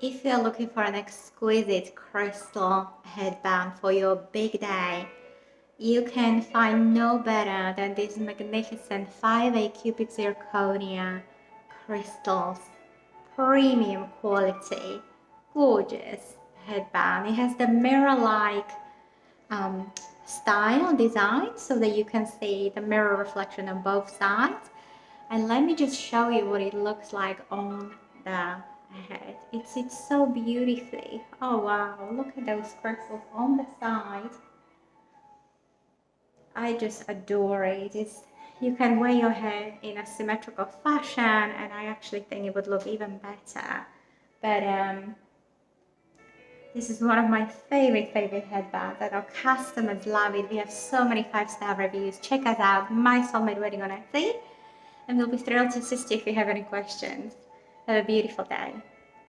If you're looking for an exquisite crystal headband for your big day, you can find no better than these magnificent 5A cubic zirconia crystals. Premium quality, gorgeous headband. It has the mirror-like style design so that you can see the mirror reflection on both sides. And let me just show you what it looks like on the head. It sits so beautifully. Oh wow, look at those crystals on the side. I just adore it. You can wear your hair in a symmetrical fashion, and I actually think it would look even better. But this is one of my favorite headbands, and our customers love it. We have so many 5-star reviews. Check us out, My Soulmate Wedding on Etsy, and we'll be thrilled to assist you if you have any questions. Have a beautiful day.